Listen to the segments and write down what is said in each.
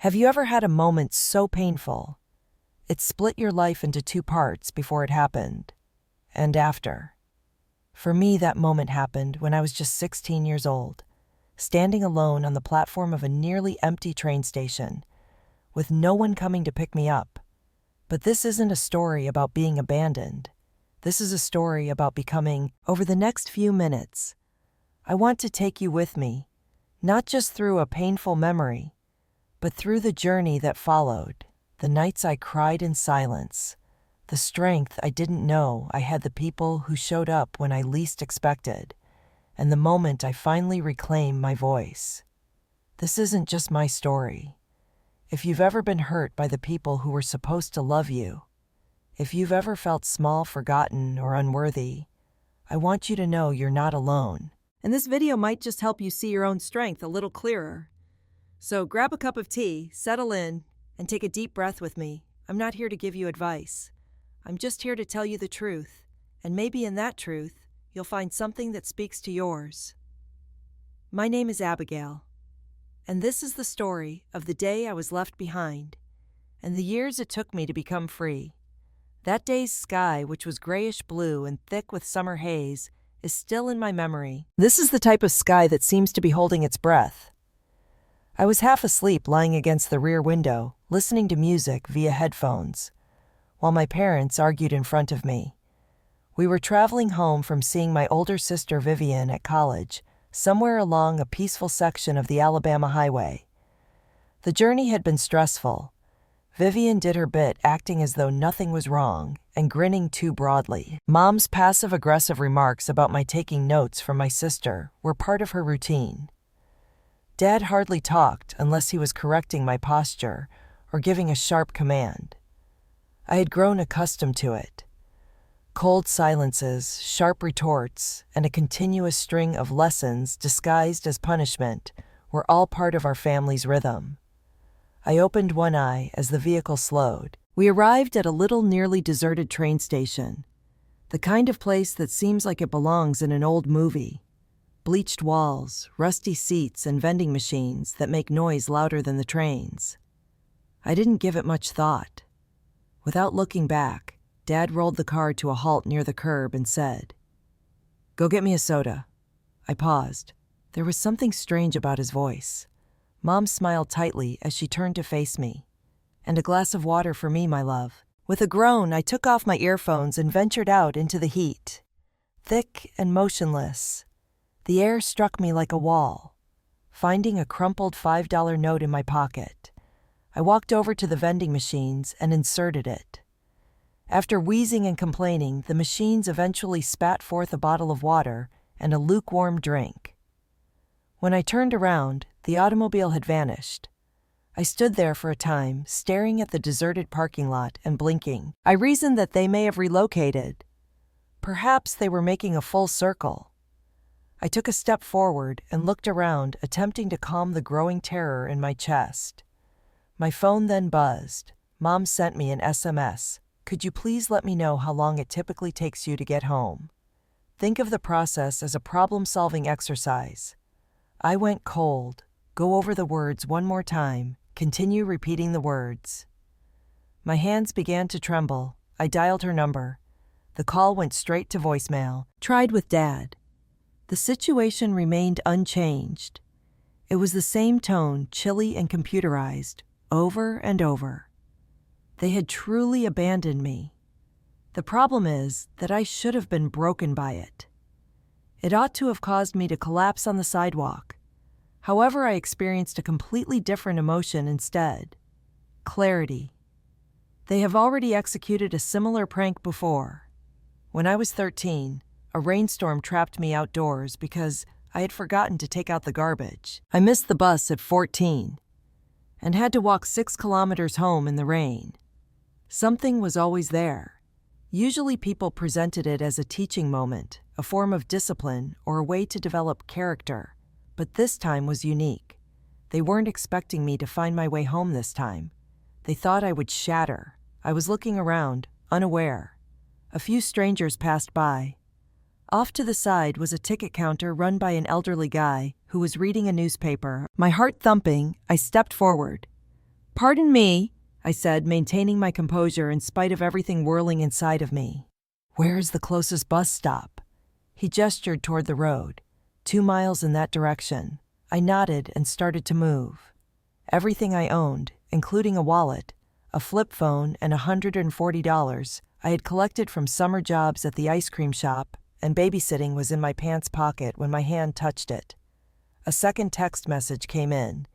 Have you ever had a moment so painful it split your life into two parts before it happened and after? For me, that moment happened when I was just 16 years old, standing alone on the platform of a nearly empty train station, with no one coming to pick me up. But this isn't a story about being abandoned. This is a story about becoming. Over the next few minutes, I want to take you with me, not just through a painful memory, but through the journey that followed, the nights I cried in silence, the strength I didn't know I had, the people who showed up when I least expected, and the moment I finally reclaimed my voice. This isn't just my story. If you've ever been hurt by the people who were supposed to love you, if you've ever felt small, forgotten, or unworthy, I want you to know you're not alone. And this video might just help you see your own strength a little clearer. So grab a cup of tea, settle in, and take a deep breath with me. I'm not here to give you advice. I'm just here to tell you the truth, and maybe in that truth, you'll find something that speaks to yours. My name is Abigail, and this is the story of the day I was left behind, and the years it took me to become free. That day's sky, which was grayish blue and thick with summer haze, is still in my memory. This is the type of sky that seems to be holding its breath. I was half asleep lying against the rear window, listening to music via headphones, while my parents argued in front of me. We were traveling home from seeing my older sister Vivian at college, somewhere along a peaceful section of the Alabama highway. The journey had been stressful. Vivian did her bit, acting as though nothing was wrong and grinning too broadly. Mom's passive-aggressive remarks about my taking notes from my sister were part of her routine. Dad hardly talked unless he was correcting my posture or giving a sharp command. I had grown accustomed to it. Cold silences, sharp retorts, and a continuous string of lessons disguised as punishment were all part of our family's rhythm. I opened one eye as the vehicle slowed. We arrived at a little, nearly deserted train station, the kind of place that seems like it belongs in an old movie. Bleached walls, rusty seats, and vending machines that make noise louder than the trains. I didn't give it much thought. Without looking back, Dad rolled the car to a halt near the curb and said, "Go get me a soda." I paused. There was something strange about his voice. Mom smiled tightly as she turned to face me. "And a glass of water for me, my love." With a groan, I took off my earphones and ventured out into the heat. Thick and motionless, the air struck me like a wall. Finding a crumpled $5 note in my pocket, I walked over to the vending machines and inserted it. After wheezing and complaining, the machines eventually spat forth a bottle of water and a lukewarm drink. When I turned around, the automobile had vanished. I stood there for a time, staring at the deserted parking lot and blinking. I reasoned that they may have relocated. Perhaps they were making a full circle. I took a step forward and looked around, attempting to calm the growing terror in my chest. My phone then buzzed. Mom sent me an SMS. "Could you please let me know how long it typically takes you to get home? Think of the process as a problem-solving exercise." I went cold. Go over the words one more time. Continue repeating the words. My hands began to tremble. I dialed her number. The call went straight to voicemail. Tried with Dad. The situation remained unchanged. It was the same tone, chilly and computerized, over and over. They had truly abandoned me. The problem is that I should have been broken by it. It ought to have caused me to collapse on the sidewalk. However, I experienced a completely different emotion instead. Clarity. They have already executed a similar prank before. When I was 13, a rainstorm trapped me outdoors because I had forgotten to take out the garbage. I missed the bus at 14 and had to walk 6 kilometers home in the rain. Something was always there. Usually people presented it as a teaching moment, a form of discipline, or a way to develop character. But this time was unique. They weren't expecting me to find my way home this time. They thought I would shatter. I was looking around, unaware. A few strangers passed by. Off to the side was a ticket counter run by an elderly guy who was reading a newspaper. My heart thumping, I stepped forward. "Pardon me," I said, maintaining my composure in spite of everything whirling inside of me. "Where is the closest bus stop?" He gestured toward the road. 2 miles in that direction. I nodded and started to move. Everything I owned, including a wallet, a flip phone, and $140 I had collected from summer jobs at the ice cream shop and babysitting, was in my pants pocket when my hand touched it. A second text message came in.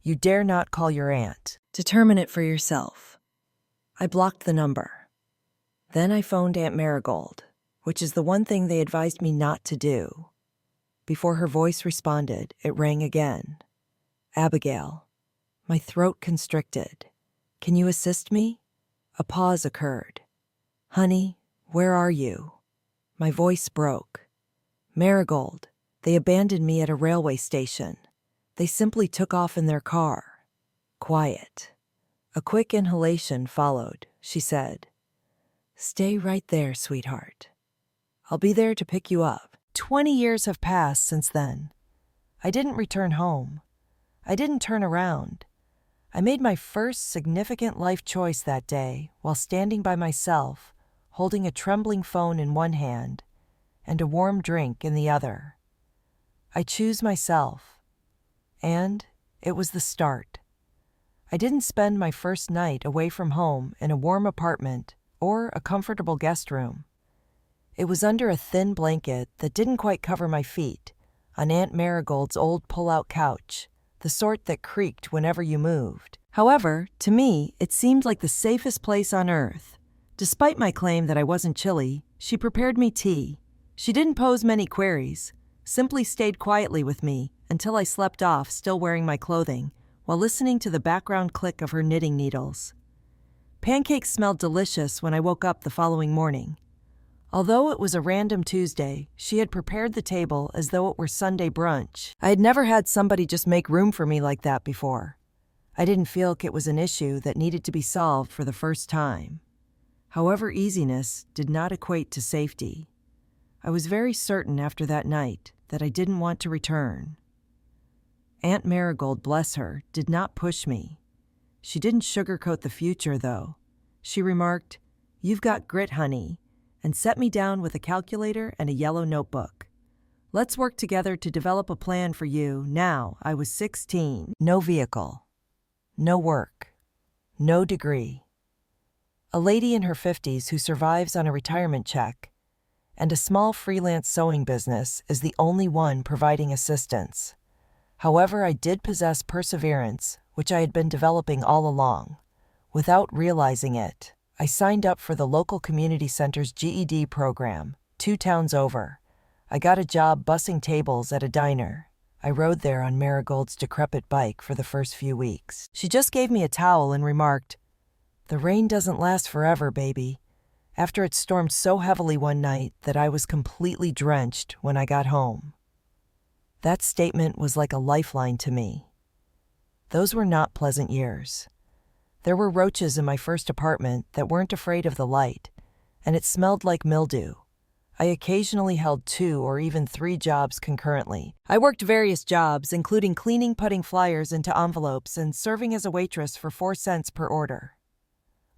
"You dare not call your aunt. Determine it for yourself." I blocked the number. Then I phoned Aunt Marigold, which is the one thing they advised me not to do. Before her voice responded, it rang again. "Abigail." My throat constricted. "Can you assist me?" A pause occurred. "Honey, where are you?" My voice broke. "Marigold, they abandoned me at a railway station. They simply took off in their car." Quiet. A quick inhalation followed. She said, "Stay right there, sweetheart. I'll be there to pick you up." 20 years have passed since then. I didn't return home. I didn't turn around. I made my first significant life choice that day while standing by myself, holding a trembling phone in one hand and a warm drink in the other. I choose myself. And it was the start. I didn't spend my first night away from home in a warm apartment or a comfortable guest room. It was under a thin blanket that didn't quite cover my feet, on Aunt Marigold's old pull-out couch, the sort that creaked whenever you moved. However, to me, it seemed like the safest place on earth. Despite my claim that I wasn't chilly, she prepared me tea. She didn't pose many queries, simply stayed quietly with me until I slept off, still wearing my clothing, while listening to the background click of her knitting needles. Pancakes smelled delicious when I woke up the following morning. Although it was a random Tuesday, she had prepared the table as though it were Sunday brunch. I had never had somebody just make room for me like that before. I didn't feel like it was an issue that needed to be solved for the first time. However, easiness did not equate to safety. I was very certain after that night that I didn't want to return. Aunt Marigold, bless her, did not push me. She didn't sugarcoat the future, though. She remarked, "You've got grit, honey," and set me down with a calculator and a yellow notebook. "Let's work together to develop a plan for you." Now, I was 16. No vehicle. No work. No degree. A lady in her 50s who survives on a retirement check, and a small freelance sewing business is the only one providing assistance. However, I did possess perseverance, which I had been developing all along. Without realizing it, I signed up for the local community center's GED program, 2 towns over. I got a job bussing tables at a diner. I rode there on Marigold's decrepit bike for the first few weeks. She just gave me a towel and remarked, "The rain doesn't last forever, baby," after it stormed so heavily one night that I was completely drenched when I got home. That statement was like a lifeline to me. Those were not pleasant years. There were roaches in my first apartment that weren't afraid of the light, and it smelled like mildew. I occasionally held 2 or even 3 jobs concurrently. I worked various jobs, including cleaning, putting flyers into envelopes, and serving as a waitress for 4 cents per order.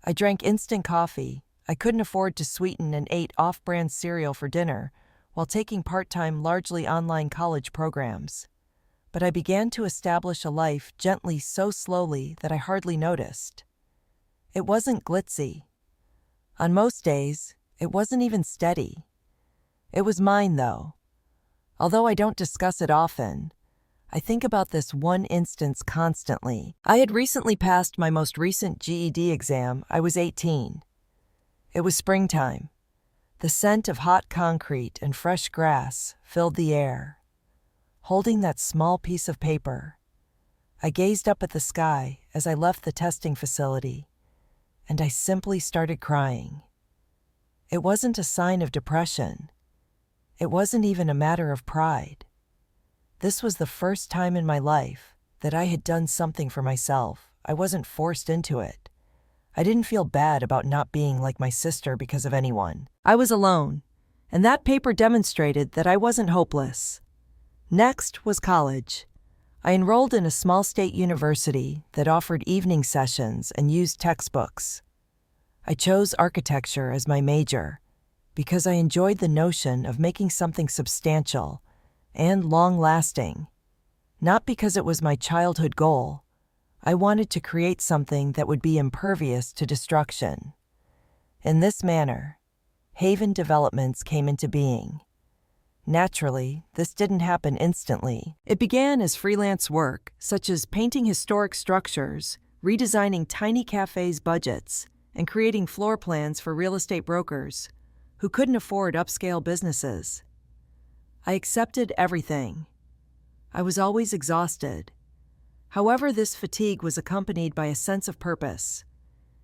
I drank instant coffee. I couldn't afford to sweeten and ate off-brand cereal for dinner, while taking part-time, largely online college programs. But I began to establish a life gently, so slowly that I hardly noticed. It wasn't glitzy. On most days, it wasn't even steady. It was mine, though. Although I don't discuss it often, I think about this one instance constantly. I had recently passed my most recent GED exam. I was 18. It was springtime. The scent of hot concrete and fresh grass filled the air. Holding that small piece of paper, I gazed up at the sky as I left the testing facility, and I simply started crying. It wasn't a sign of depression. It wasn't even a matter of pride. This was the first time in my life that I had done something for myself. I wasn't forced into it. I didn't feel bad about not being like my sister because of anyone. I was alone, and that paper demonstrated that I wasn't hopeless. Next was college. I enrolled in a small state university that offered evening sessions and used textbooks. I chose architecture as my major because I enjoyed the notion of making something substantial and long-lasting, not because it was my childhood goal. I wanted to create something that would be impervious to destruction. In this manner, Haven Developments came into being. Naturally, this didn't happen instantly. It began as freelance work, such as painting historic structures, redesigning tiny cafes' budgets, and creating floor plans for real estate brokers who couldn't afford upscale businesses. I accepted everything. I was always exhausted. However, this fatigue was accompanied by a sense of purpose,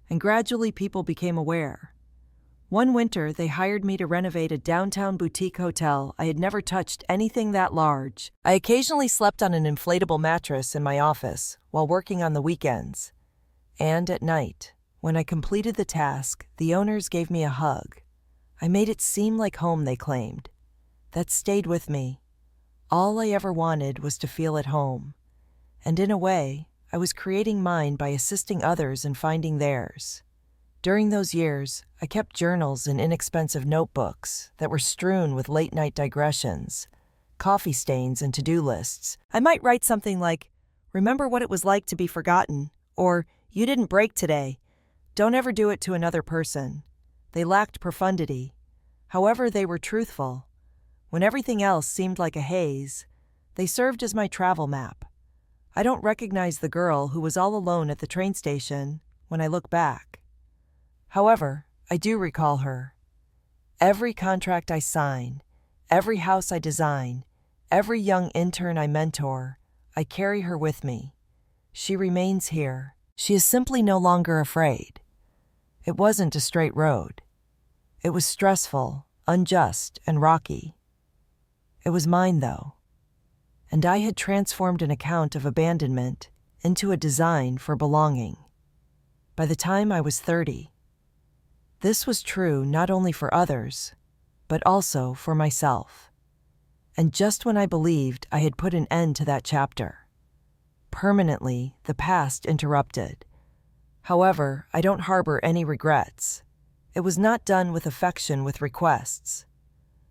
and gradually people became aware. One winter, they hired me to renovate a downtown boutique hotel. I had never touched anything that large. I occasionally slept on an inflatable mattress in my office while working on the weekends. And at night, when I completed the task, the owners gave me a hug. I made it seem like home, they claimed. That stayed with me. All I ever wanted was to feel at home. And in a way, I was creating mine by assisting others in finding theirs. During those years, I kept journals and inexpensive notebooks that were strewn with late-night digressions, coffee stains, and to-do lists. I might write something like, "Remember what it was like to be forgotten," or "You didn't break today. Don't ever do it to another person." They lacked profundity. However, they were truthful. When everything else seemed like a haze, they served as my travel map. I don't recognize the girl who was all alone at the train station when I look back. However, I do recall her. Every contract I sign, every house I design, every young intern I mentor, I carry her with me. She remains here. She is simply no longer afraid. It wasn't a straight road. It was stressful, unjust, and rocky. It was mine, though. And I had transformed an account of abandonment into a design for belonging. By the time I was 30, this was true not only for others, but also for myself. And just when I believed I had put an end to that chapter, permanently, the past interrupted. However, I don't harbor any regrets. It was not done with affection, with requests.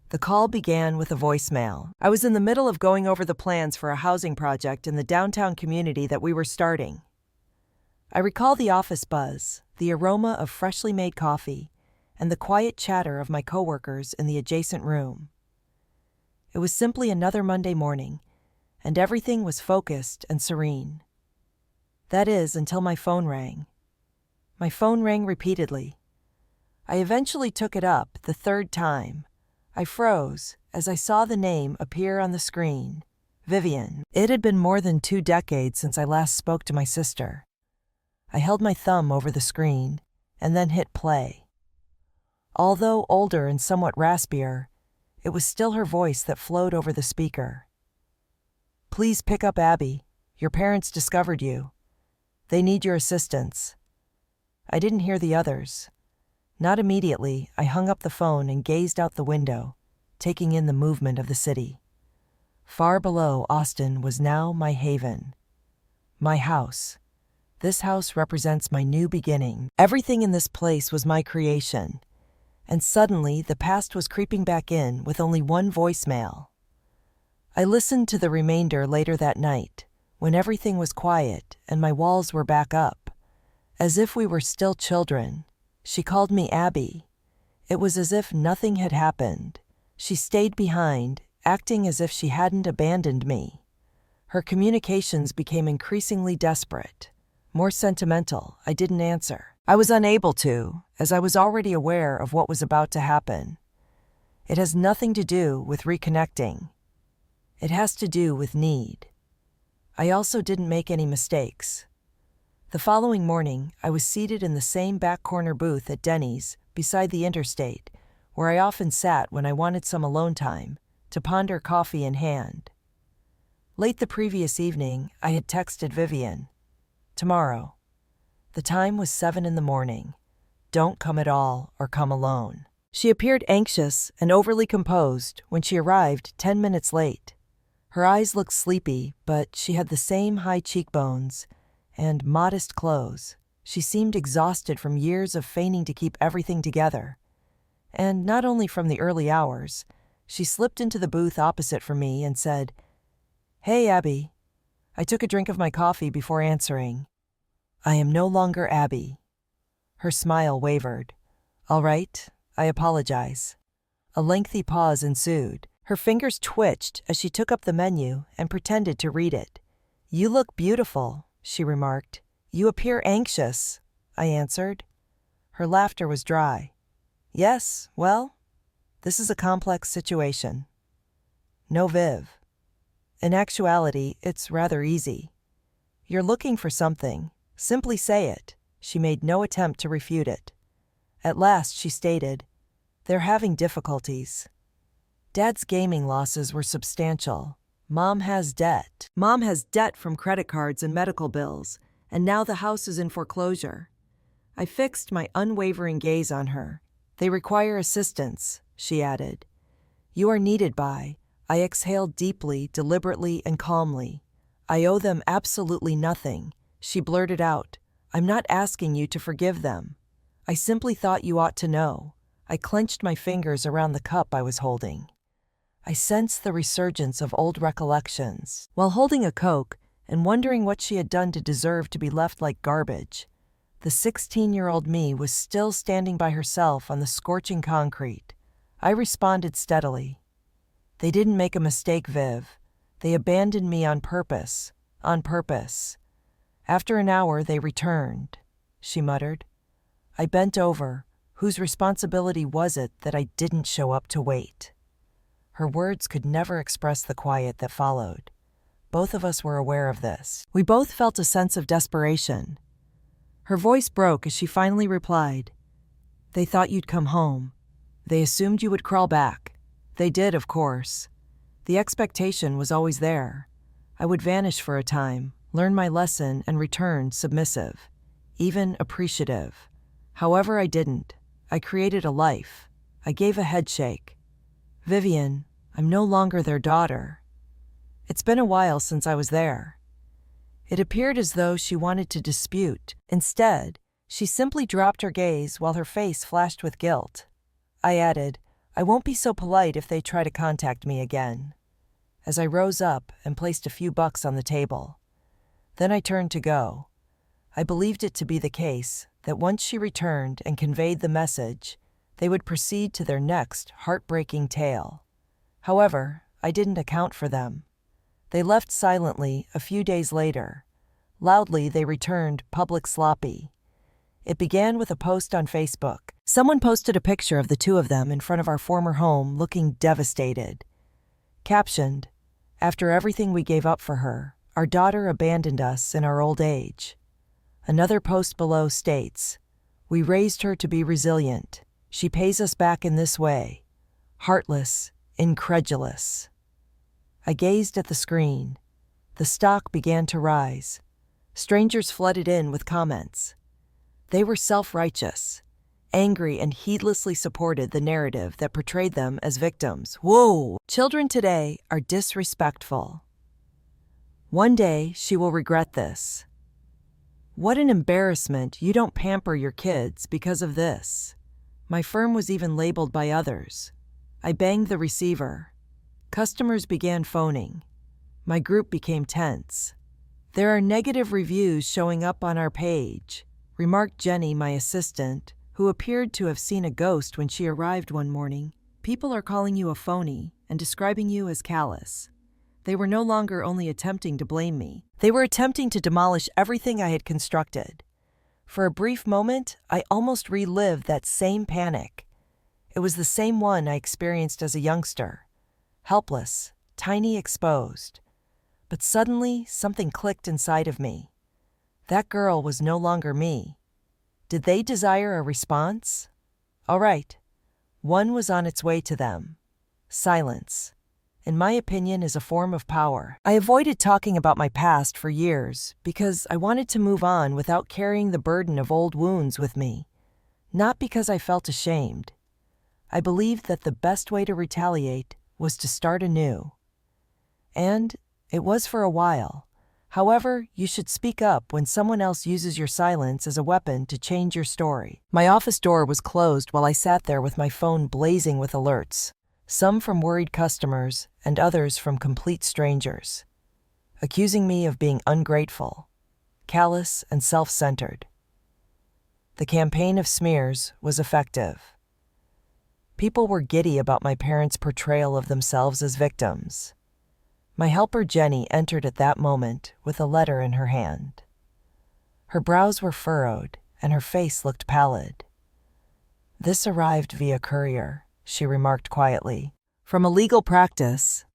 The call began with a voicemail. I was in the middle of going over the plans for a housing project in the downtown community that we were starting. I recall the office buzz, the aroma of freshly made coffee, and the quiet chatter of my coworkers in the adjacent room. It was simply another Monday morning, and everything was focused and serene. That is, until my phone rang. My phone rang repeatedly. I eventually took it up the third time. I froze as I saw the name appear on the screen, Vivian. It had been more than 2 decades since I last spoke to my sister. I held my thumb over the screen and then hit play. Although older and somewhat raspier, it was still her voice that flowed over the speaker. "Please pick up Abby. Your parents discovered you. They need your assistance." I didn't hear the others. Not immediately, I hung up the phone and gazed out the window, taking in the movement of the city. Far below Austin was now my haven. My house. This house represents my new beginning. Everything in this place was my creation. And suddenly, the past was creeping back in with only one voicemail. I listened to the remainder later that night, when everything was quiet and my walls were back up. As if we were still children. She called me Abby. It was as if nothing had happened. She stayed behind, acting as if she hadn't abandoned me. Her communications became increasingly desperate. More sentimental. I didn't answer. I was unable to, as I was already aware of what was about to happen. It has nothing to do with reconnecting. It has to do with need. I also didn't make any mistakes. The following morning, I was seated in the same back corner booth at Denny's, beside the interstate, where I often sat when I wanted some alone time, to ponder, coffee in hand. Late the previous evening, I had texted Vivian. "Tomorrow." The time was 7 in the morning. Don't come at all or come alone. She appeared anxious and overly composed when she arrived 10 minutes late. Her eyes looked sleepy, but she had the same high cheekbones and modest clothes. She seemed exhausted from years of feigning to keep everything together. And not only from the early hours, she slipped into the booth opposite from me and said, "Hey, Abby." I took a drink of my coffee before answering. "I am no longer Abby." Her smile wavered. "All right, I apologize." A lengthy pause ensued. Her fingers twitched as she took up the menu and pretended to read it. "You look beautiful," she remarked. "You appear anxious," I answered. Her laughter was dry. "Yes, well, this is a complex situation." "No, Viv. In actuality, it's rather easy. You're looking for something. Simply say it." She made no attempt to refute it. At last she stated, "They're having difficulties. Dad's gaming losses were substantial. Mom has debt. Mom has debt from credit cards and medical bills, and now the house is in foreclosure." I fixed my unwavering gaze on her. "They require assistance," she added. "You are needed by." I exhaled deeply, deliberately, and calmly. "I owe them absolutely nothing." She blurted out, "I'm not asking you to forgive them. I simply thought you ought to know." I clenched my fingers around the cup I was holding. I sensed the resurgence of old recollections. While holding a Coke and wondering what she had done to deserve to be left like garbage, the 16-year-old me was still standing by herself on the scorching concrete. I responded steadily. "They didn't make a mistake, Viv. They abandoned me on purpose. On purpose. After an hour, they returned," she muttered. I bent over. Whose responsibility was it that I didn't show up to wait? Her words could never express the quiet that followed. Both of us were aware of this. We both felt a sense of desperation. Her voice broke as she finally replied, "They thought you'd come home. They assumed you would crawl back. They did, of course. The expectation was always there. I would vanish for a time, learn my lesson, and return submissive, even appreciative. However, I didn't. I created a life. I gave a headshake. Vivian, I'm no longer their daughter." It's been a while since I was there. It appeared as though she wanted to dispute. Instead, she simply dropped her gaze while her face flashed with guilt. I added, "I won't be so polite if they try to contact me again," as I rose up and placed a few bucks on the table. Then I turned to go. I believed it to be the case that once she returned and conveyed the message, they would proceed to their next heartbreaking tale. However, I didn't account for them. They left silently a few days later. Loudly, they returned public sloppy. It began with a post on Facebook. Someone posted a picture of the two of them in front of our former home looking devastated. Captioned, "After everything we gave up for her, our daughter abandoned us in our old age." Another post below states, "We raised her to be resilient. She pays us back in this way. Heartless, incredulous." I gazed at the screen. The stock began to rise. Strangers flooded in with comments. They were self-righteous, angry, and heedlessly supported the narrative that portrayed them as victims. Whoa! Children today are disrespectful. One day she will regret this. What an embarrassment you don't pamper your kids because of this. My firm was even labeled by others. I banged the receiver. Customers began phoning. My group became tense. "There are negative reviews showing up on our page," remarked Jenny, my assistant, who appeared to have seen a ghost when she arrived one morning. "People are calling you a phony and describing you as callous." They were no longer only attempting to blame me. They were attempting to demolish everything I had constructed. For a brief moment, I almost relived that same panic. It was the same one I experienced as a youngster. Helpless, tiny, exposed. But suddenly, something clicked inside of me. That girl was no longer me. Did they desire a response? All right. One was on its way to them. Silence, in my opinion, is a form of power. I avoided talking about my past for years because I wanted to move on without carrying the burden of old wounds with me. Not because I felt ashamed. I believed that the best way to retaliate was to start anew. And it was for a while. However, you should speak up when someone else uses your silence as a weapon to change your story. My office door was closed while I sat there with my phone blazing with alerts, some from worried customers and others from complete strangers, accusing me of being ungrateful, callous, and self-centered. The campaign of smears was effective. People were giddy about my parents' portrayal of themselves as victims. My helper Jenny entered at that moment with a letter in her hand. Her brows were furrowed and her face looked pallid. "This arrived via courier," she remarked quietly, "from a legal practice."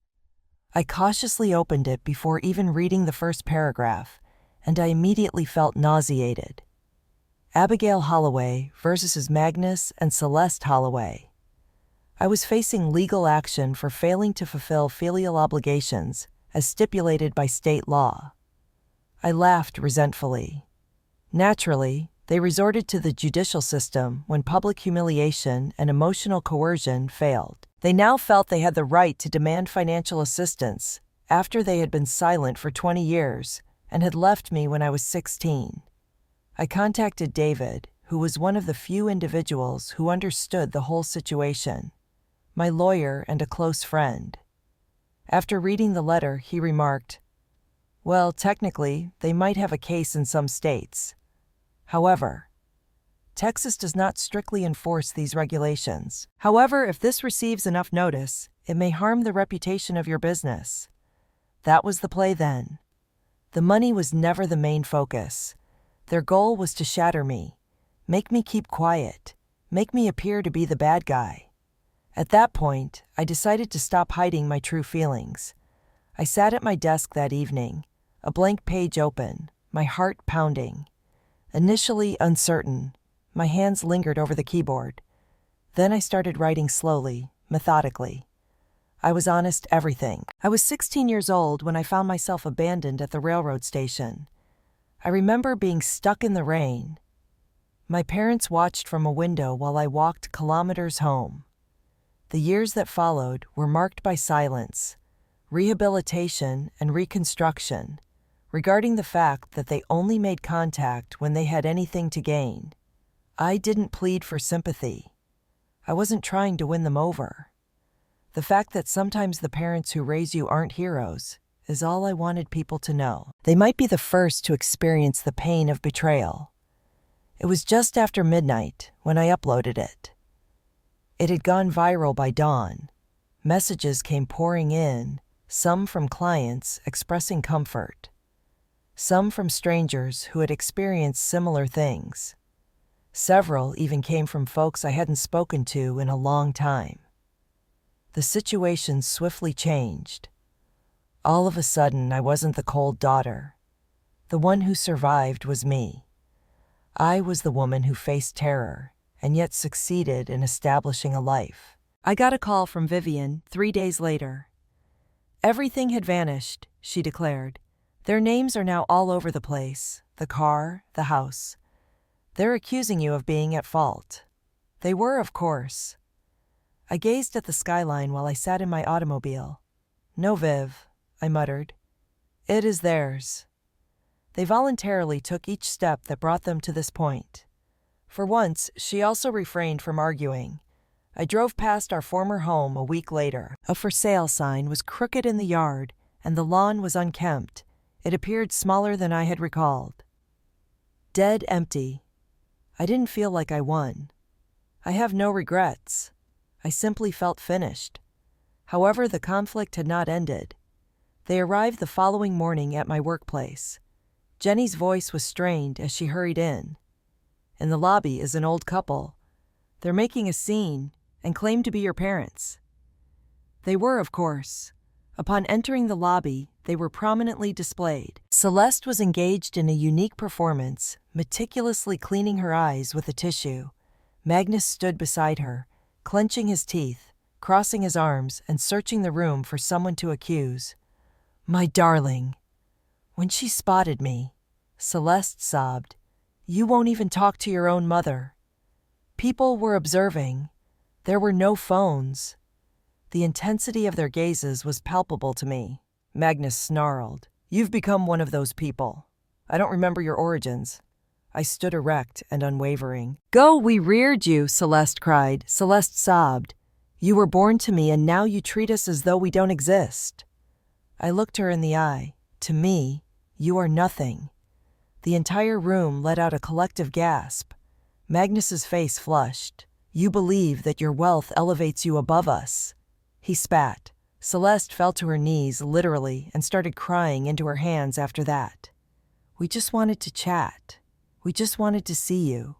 I cautiously opened it before even reading the first paragraph, and I immediately felt nauseated. Abigail Holloway versus Magnus and Celeste Holloway. I was facing legal action for failing to fulfill filial obligations as stipulated by state law. I laughed resentfully. Naturally, they resorted to the judicial system when public humiliation and emotional coercion failed. They now felt they had the right to demand financial assistance after they had been silent for 20 years and had left me when I was 16. I contacted David, who was one of the few individuals who understood the whole situation, my lawyer and a close friend. After reading the letter, he remarked, "Well, technically, they might have a case in some states. However, Texas does not strictly enforce these regulations. However, if this receives enough notice, it may harm the reputation of your business." That was the play then. The money was never the main focus. Their goal was to shatter me, make me keep quiet, make me appear to be the bad guy. At that point, I decided to stop hiding my true feelings. I sat at my desk that evening, a blank page open, my heart pounding. Initially uncertain, my hands lingered over the keyboard. Then I started writing slowly, methodically. I was honest everything. I was 16 years old when I found myself abandoned at the railroad station. I remember being stuck in the rain. My parents watched from a window while I walked kilometers home. The years that followed were marked by silence, rehabilitation, and reconstruction, regarding the fact that they only made contact when they had anything to gain. I didn't plead for sympathy. I wasn't trying to win them over. The fact that sometimes the parents who raise you aren't heroes is all I wanted people to know. They might be the first to experience the pain of betrayal. It was just after midnight when I uploaded it. It had gone viral by dawn. Messages came pouring in, some from clients expressing comfort, some from strangers who had experienced similar things. Several even came from folks I hadn't spoken to in a long time. The situation swiftly changed. All of a sudden, I wasn't the cold daughter. The one who survived was me. I was the woman who faced terror and yet succeeded in establishing a life. I got a call from Vivian 3 days later. "Everything had vanished," she declared. "Their names are now all over the place, the car, the house. They're accusing you of being at fault." They were, of course. I gazed at the skyline while I sat in my automobile. "No, Viv," I muttered. "It is theirs." They voluntarily took each step that brought them to this point. For once, she also refrained from arguing. I drove past our former home a week later. A for sale sign was crooked in the yard, and the lawn was unkempt. It appeared smaller than I had recalled. Dead empty. I didn't feel like I won. I have no regrets. I simply felt finished. However, the conflict had not ended. They arrived the following morning at my workplace. Jenny's voice was strained as she hurried in. In the lobby is an old couple. They're making a scene and claim to be your parents. They were, of course. Upon entering the lobby, they were prominently displayed. Celeste was engaged in a unique performance, meticulously cleaning her eyes with a tissue. Magnus stood beside her, clenching his teeth, crossing his arms, and searching the room for someone to accuse. "My darling." When she spotted me, Celeste sobbed, "You won't even talk to your own mother." People were observing. There were no phones. The intensity of their gazes was palpable to me. Magnus snarled. You've become one of those people. I don't remember your origins. I stood erect and unwavering. Go, we reared you, Celeste cried. Celeste sobbed. You were born to me and now you treat us as though we don't exist. I looked her in the eye. To me, you are nothing. The entire room let out a collective gasp. Magnus's face flushed. You believe that your wealth elevates you above us. He spat. Celeste fell to her knees, literally, and started crying into her hands after that. We just wanted to chat. We just wanted to see you.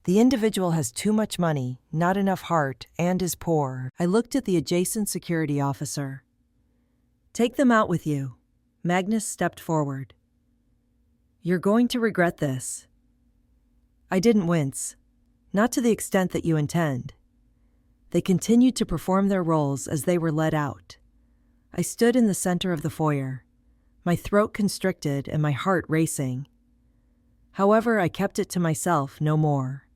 The individual has too much money, not enough heart, and is poor. I looked at the adjacent security officer. Take them out with you. Magnus stepped forward. You're going to regret this. I didn't wince. Not to the extent that you intend. They continued to perform their roles as they were led out. I stood in the center of the foyer, my throat constricted and my heart racing. However, I kept it to myself no more.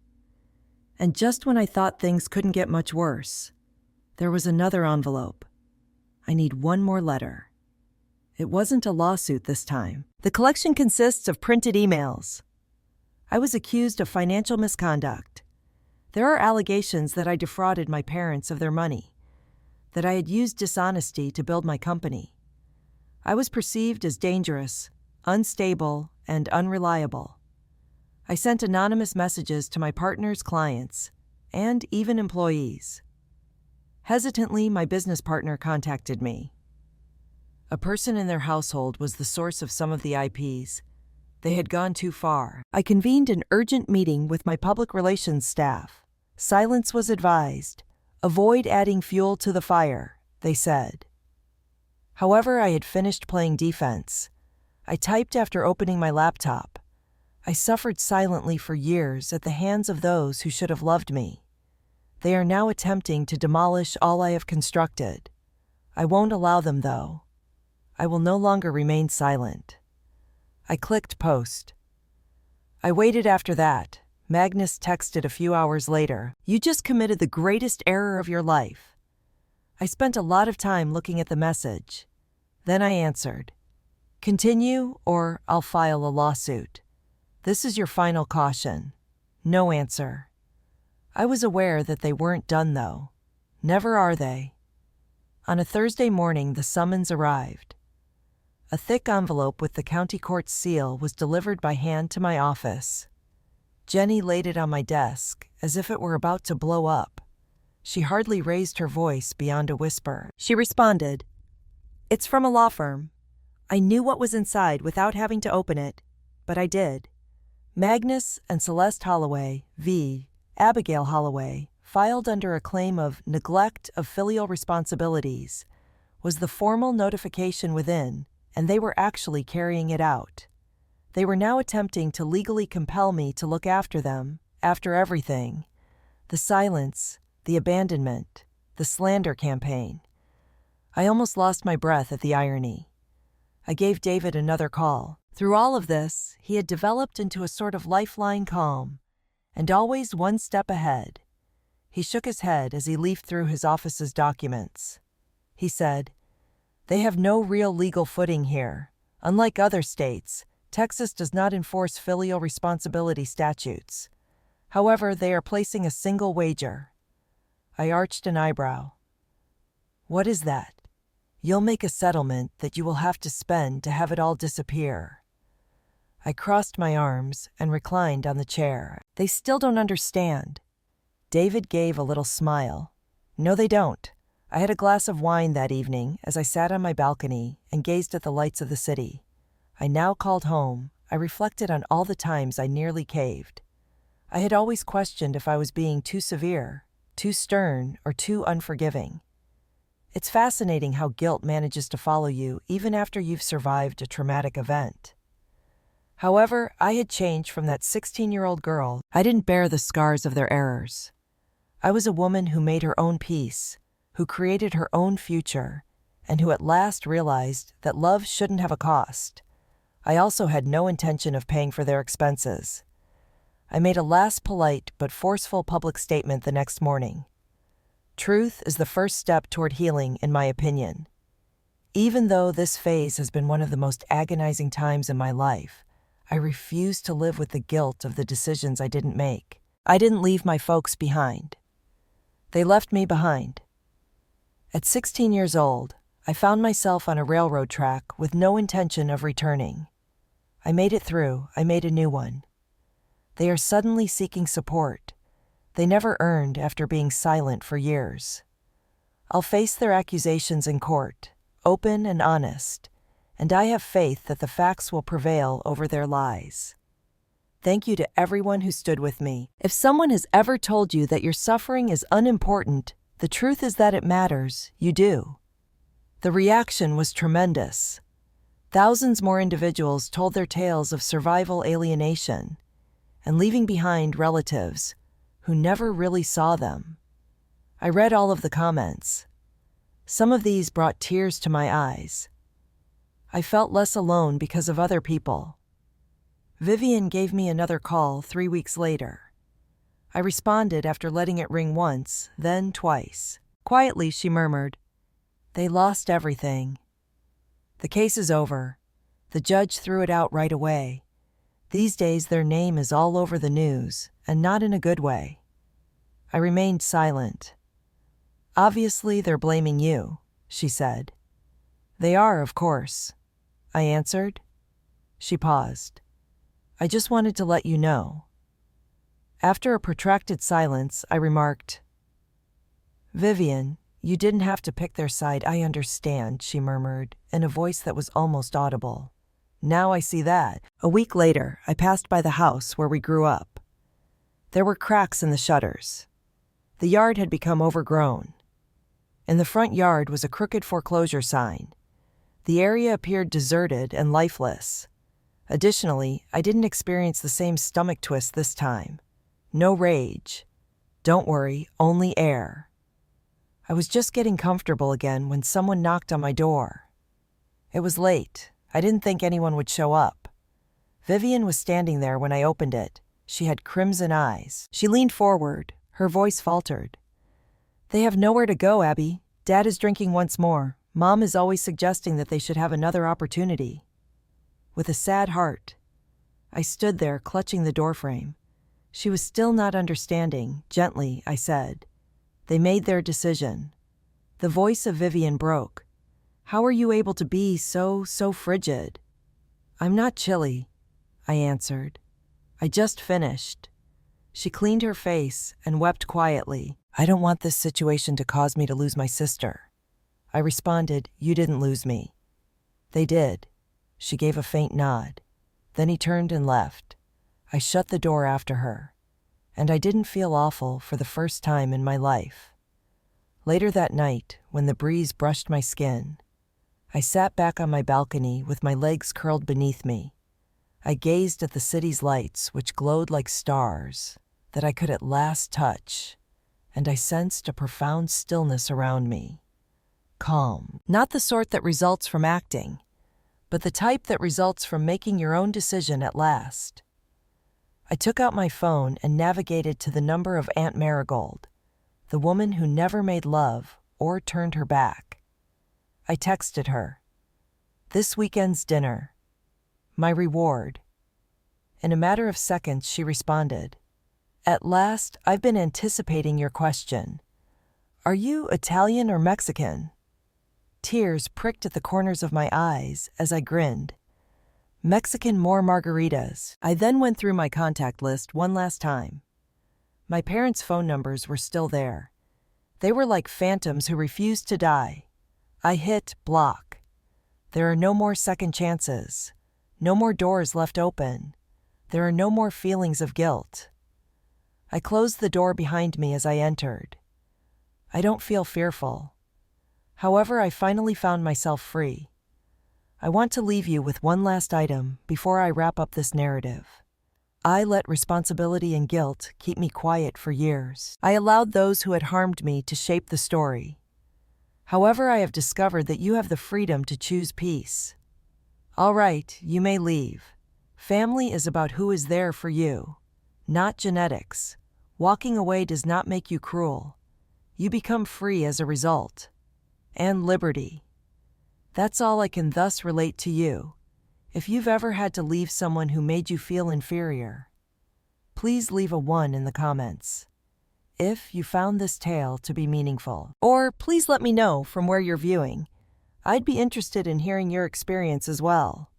And just when I thought things couldn't get much worse, there was another envelope. I need one more letter. It wasn't a lawsuit this time. The collection consists of printed emails. I was accused of financial misconduct. There are allegations that I defrauded my parents of their money, that I had used dishonesty to build my company. I was perceived as dangerous, unstable, and unreliable. I sent anonymous messages to my partner's clients, and even employees. Hesitantly, my business partner contacted me. A person in their household was the source of some of the IPs. They had gone too far. I convened an urgent meeting with my public relations staff. Silence was advised. Avoid adding fuel to the fire, they said. However, I had finished playing defense. I typed after opening my laptop. I suffered silently for years at the hands of those who should have loved me. They are now attempting to demolish all I have constructed. I won't allow them, though. I will no longer remain silent. I clicked post. I waited after that. Magnus texted a few hours later. You just committed the greatest error of your life. I spent a lot of time looking at the message. Then I answered. Continue, or I'll file a lawsuit. This is your final caution. No answer. I was aware that they weren't done, though. Never are they. On a Thursday morning, the summons arrived. A thick envelope with the county court seal was delivered by hand to my office. Jenny laid it on my desk, as if it were about to blow up. She hardly raised her voice beyond a whisper. She responded, It's from a law firm. I knew what was inside without having to open it, but I did. Magnus and Celeste Holloway, v. Abigail Holloway, filed under a claim of neglect of filial responsibilities, was the formal notification within, and they were actually carrying it out. They were now attempting to legally compel me to look after them, after everything. The silence, the abandonment, the slander campaign. I almost lost my breath at the irony. I gave David another call. Through all of this, he had developed into a sort of lifeline calm, and always one step ahead. He shook his head as he leafed through his office's documents. He said, They have no real legal footing here. Unlike other states, Texas does not enforce filial responsibility statutes. However, they are placing a single wager. I arched an eyebrow. What is that? You'll make a settlement that you will have to spend to have it all disappear. I crossed my arms and reclined on the chair. They still don't understand. David gave a little smile. No, they don't. I had a glass of wine that evening as I sat on my balcony and gazed at the lights of the city. I now called home. I reflected on all the times I nearly caved. I had always questioned if I was being too severe, too stern, or too unforgiving. It's fascinating how guilt manages to follow you even after you've survived a traumatic event. However, I had changed from that 16-year-old girl. I didn't bear the scars of their errors. I was a woman who made her own peace, who created her own future, and who at last realized that love shouldn't have a cost. I also had no intention of paying for their expenses. I made a last polite but forceful public statement the next morning. Truth is the first step toward healing, in my opinion. Even though this phase has been one of the most agonizing times in my life, I refuse to live with the guilt of the decisions I didn't make. I didn't leave my folks behind. They left me behind. At 16 years old, I found myself on a railroad track with no intention of returning. I made it through. I made a new one. They are suddenly seeking support they never earned after being silent for years. I'll face their accusations in court, open and honest, and I have faith that the facts will prevail over their lies. Thank you to everyone who stood with me. If someone has ever told you that your suffering is unimportant, the truth is that it matters. You do. The reaction was tremendous. Thousands more individuals told their tales of survival alienation and leaving behind relatives who never really saw them. I read all of the comments. Some of these brought tears to my eyes. I felt less alone because of other people. Vivian gave me another call 3 weeks later. I responded after letting it ring once, then twice. Quietly, she murmured, "They lost everything. The case is over. The judge threw it out right away. These days their name is all over the news, and not in a good way." I remained silent. "Obviously they're blaming you," she said. "They are, of course," I answered. She paused. "I just wanted to let you know." After a protracted silence, I remarked, "Vivian, you didn't have to pick their side, I understand," she murmured, in a voice that was almost audible. "Now I see that." A week later, I passed by the house where we grew up. There were cracks in the shutters. The yard had become overgrown. In the front yard was a crooked foreclosure sign. The area appeared deserted and lifeless. Additionally, I didn't experience the same stomach twist this time. No rage. Don't worry, only air. I was just getting comfortable again when someone knocked on my door. It was late. I didn't think anyone would show up. Vivian was standing there when I opened it. She had crimson eyes. She leaned forward. Her voice faltered. "They have nowhere to go, Abby. Dad is drinking once more. Mom is always suggesting that they should have another opportunity." With a sad heart, I stood there clutching the doorframe. She was still not understanding. Gently, I said, "They made their decision." The voice of Vivian broke. "How are you able to be so frigid?" "I'm not chilly," I answered. "I just finished." She cleaned her face and wept quietly. "I don't want this situation to cause me to lose my sister." I responded, "You didn't lose me." "They did." She gave a faint nod. Then he turned and left. I shut the door after her, and I didn't feel awful for the first time in my life. Later that night, when the breeze brushed my skin, I sat back on my balcony with my legs curled beneath me. I gazed at the city's lights, which glowed like stars that I could at last touch, and I sensed a profound stillness around me. Calm. Not the sort that results from acting, but the type that results from making your own decision at last. I took out my phone and navigated to the number of Aunt Marigold, the woman who never made love or turned her back. I texted her, "This weekend's dinner. My reward." In a matter of seconds, she responded, "At last, I've been anticipating your question. Are you Italian or Mexican?" Tears pricked at the corners of my eyes as I grinned. "Mexican, more margaritas." I then went through my contact list one last time. My parents' phone numbers were still there. They were like phantoms who refused to die. I hit block. There are no more second chances. No more doors left open. There are no more feelings of guilt. I closed the door behind me as I entered. I don't feel fearful. However, I finally found myself free. I want to leave you with one last item before I wrap up this narrative. I let responsibility and guilt keep me quiet for years. I allowed those who had harmed me to shape the story. However, I have discovered that you have the freedom to choose peace. All right, you may leave. Family is about who is there for you, not genetics. Walking away does not make you cruel. You become free as a result. And liberty. That's all I can thus relate to you. If you've ever had to leave someone who made you feel inferior, please leave a 1 in the comments. If you found this tale to be meaningful, or please let me know from where you're viewing. I'd be interested in hearing your experience as well.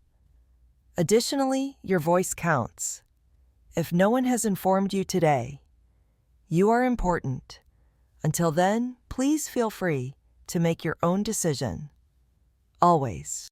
Additionally, your voice counts. If no one has informed you today, you are important. Until then, please feel free to make your own decision. Always.